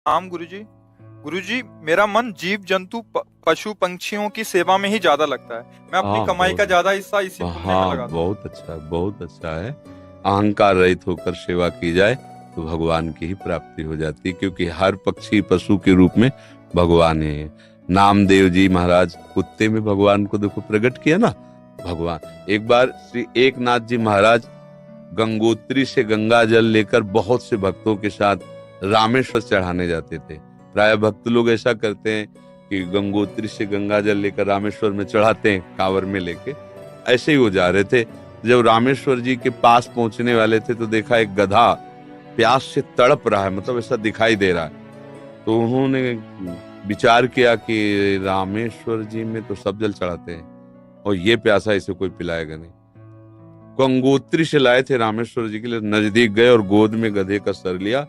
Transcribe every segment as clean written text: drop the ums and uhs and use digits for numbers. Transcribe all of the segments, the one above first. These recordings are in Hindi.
आम गुरुजी। गुरुजी, मेरा मन जीव जंतु पशु पंछियों की सेवा में ही ज्यादा लगता है। मैं अपनी हाँ कमाई का बहुत ज्यादा हिस्सा इसी पुण्य में हाँ लगाता हूँ। बहुत अच्छा है, बहुत अच्छा है। अहंकार रहित होकर सेवा की जाए तो भगवान की ही प्राप्ति हो जाती है, क्योंकि हर पक्षी पशु के रूप में भगवान है। नामदेव जी महाराज कुत्ते में भगवान को देखो प्रकट किया ना। भगवान एक बार श्री एकनाथ जी महाराज गंगोत्री से गंगा जल लेकर बहुत से भक्तों के साथ रामेश्वर चढ़ाने जाते थे। प्राय भक्त लोग ऐसा करते हैं कि गंगोत्री से गंगा जल लेकर रामेश्वर में चढ़ाते हैं कांवर में लेके। ऐसे ही वो जा रहे थे। जब रामेश्वर जी के पास पहुंचने वाले थे तो देखा एक गधा प्यास से तड़प रहा है, मतलब ऐसा दिखाई दे रहा है। तो उन्होंने विचार किया कि रामेश्वर जी में तो सब जल चढ़ाते हैं और ये प्यासा इसे कोई पिलाएगा नहीं। गंगोत्री से लाए थे रामेश्वर जी के लिए, नजदीक गए और गोद में गधे का सर लिया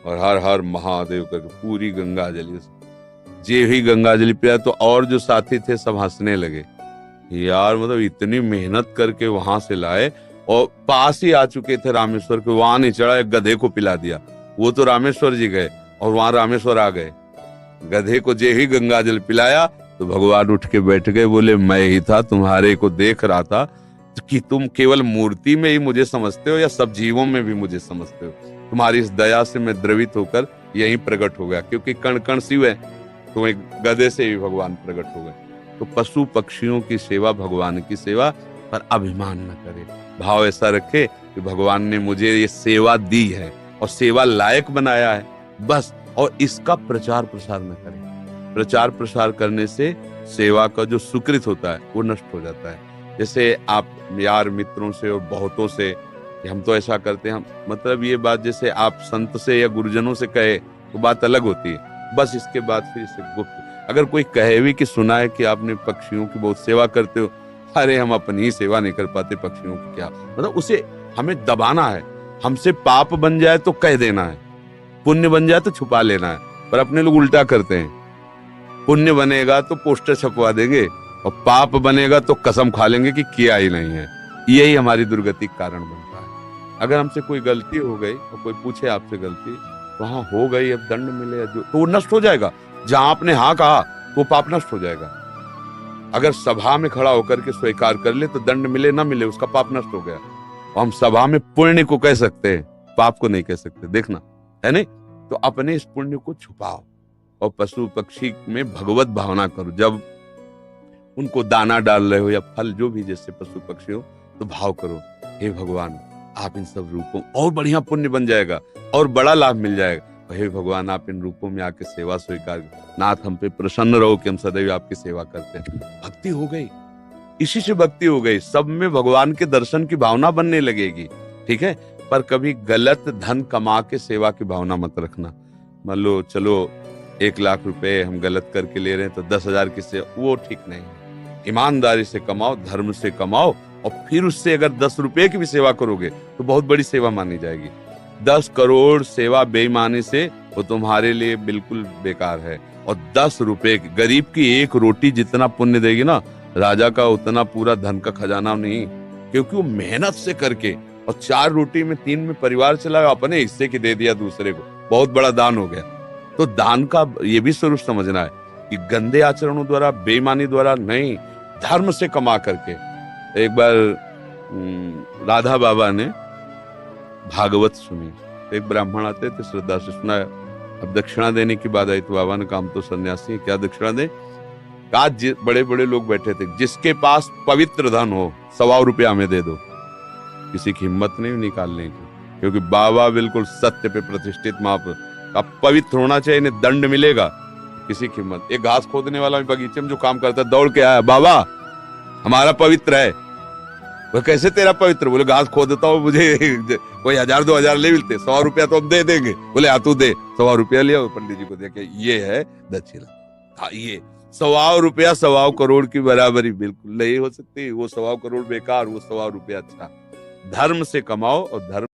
और हर हर महादेव करके पूरी गंगा जली। जे ही गंगा जली पिया तो और जो साथी थे सब हंसने लगे। यार मतलब इतनी मेहनत करके वहां से लाए और पास ही आ चुके थे रामेश्वर के, वहां नहीं चढ़ा, एक गधे को पिला दिया। वो तो रामेश्वर जी गए और वहां रामेश्वर आ गए। गधे को जे ही गंगा जल पिलाया तो भगवान उठ के बैठ गए, बोले मैं ही था, तुम्हारे को देख रहा था कि तुम केवल मूर्ति में ही मुझे समझते हो या सब जीवों में भी मुझे समझते हो। तुम्हारी इस दया से मैं द्रवित होकर यहीं प्रकट हो गया, क्योंकि कण कण शिव है, तो एक गधे से भी भगवान प्रकट हो गए। तो पशु पक्षियों की सेवा भगवान की सेवा, पर अभिमान न करे। भाव ऐसा रखे कि भगवान ने मुझे ये सेवा दी है और सेवा लायक बनाया है बस, और इसका प्रचार प्रसार न करे। प्रचार प्रसार करने से सेवा का जो सुकृत होता है वो नष्ट हो जाता है। जैसे आप यार मित्रों से और बहुतों से कि हम तो ऐसा करते हैं, मतलब ये बात जैसे आप संत से या गुरुजनों से कहे तो बात अलग होती है। बस इसके बाद फिर इसे गुप्त अगर कोई कहे भी कि सुना है कि आपने पक्षियों की बहुत सेवा करते हो, अरे हम अपनी ही सेवा नहीं कर पाते, पक्षियों की क्या, मतलब उसे हमें दबाना है। हमसे पाप बन जाए तो कह देना है, पुण्य बन जाए तो छुपा लेना है। पर अपने लोग उल्टा करते हैं, पुण्य बनेगा तो पोस्टर छपवा देंगे और पाप बनेगा तो कसम खा लेंगे कि किया ही नहीं है। यही हमारी दुर्गति का कारण बनता है। अगर हमसे कोई गलती हो गई और कोई पूछे आपसे गलती, तो हाँ हो गई, अब दंड मिले जो तो वो नष्ट हो जाएगा। जहां आपने हाँ कहा वो पाप नष्ट हो जाएगा। अगर सभा में खड़ा होकर के स्वीकार कर ले तो दंड मिले ना मिले उसका पाप नष्ट हो गया। और हम सभा में पुण्य को कह सकते हैं, पाप को नहीं कह सकते, देखना है नहीं। तो अपने इस पुण्य को छुपाओ और पशु पक्षी में भगवत भावना करो। जब उनको दाना डाल रहे हो या फल जो भी जैसे पशु पक्षी हो, तो भाव करो, हे भगवान आप इन सब रूपों, और बढ़िया पुण्य बन जाएगा और बड़ा लाभ मिल जाएगा। हे भगवान आप इन रूपों में आके सेवा स्वीकार, नाथ हम पे प्रसन्न रहो कि हम सदैव आपकी सेवा करते हैं। भक्ति हो गई, इसी से भक्ति हो गई। सब में भगवान के दर्शन की भावना बनने लगेगी, ठीक है। पर कभी गलत धन कमा के सेवा की भावना मत रखना। मान लो चलो 1,00,000 रुपए हम गलत करके ले रहे हैं तो 10,000 की सेवा, वो ठीक नहीं है। ईमानदारी से कमाओ, धर्म से कमाओ, और फिर उससे अगर 10 रुपए की भी सेवा करोगे तो बहुत बड़ी सेवा मानी जाएगी। 10 करोड़ सेवा बेईमानी से वो तुम्हारे लिए बिल्कुल बेकार है। और 10 रुपए गरीब की एक रोटी जितना पुण्य देगी ना, राजा का उतना पूरा धन का खजाना नहीं, क्योंकि वो मेहनत से करके और 4 रोटी में 3 में परिवार चलाया, अपने हिस्से की दे दिया दूसरे को, बहुत बड़ा दान हो गया। तो दान का ये भी स्वरूप समझना है कि गंदे आचरणों द्वारा, बेईमानी द्वारा नहीं, धर्म से कमा करके। एक बार राधा बाबा ने भागवत सुनी, तो एक ब्राह्मण आते थे, श्रद्धा से सुना। अब दक्षिणा देने की बात आई तो बाबा ने कहा हम तो सन्यासी हैं, क्या दक्षिणा दें। आज बड़े बड़े लोग बैठे थे, जिसके पास पवित्र धन हो 100 रुपया हमें दे दो। किसी की हिम्मत नहीं निकालने की, क्योंकि बाबा बिल्कुल सत्य पे प्रतिष्ठित महापुरुष। अब पवित्र होना चाहिए, इन्हें दंड मिलेगा। किसी की हिम्मत। एक घास खोदने वाला बगीचे में जो काम करता है दौड़ के आया, बाबा हमारा पवित्र है। वो कैसे तेरा पवित्र? बोले घास खोदता हूँ, मुझे कोई 1,000-2,000 ले मिलते, 100 रुपया तो हम दे देंगे। बोले हाँ तू दे। 100 रुपया लिया, पंडित जी को दे के, ये है दक्षिणा। हाँ ये 100 रुपया 100 करोड़ की बराबरी बिल्कुल नहीं हो सकती। वो 100 करोड़ बेकार, वो 100 रुपया अच्छा। धर्म से कमाओ और धर्म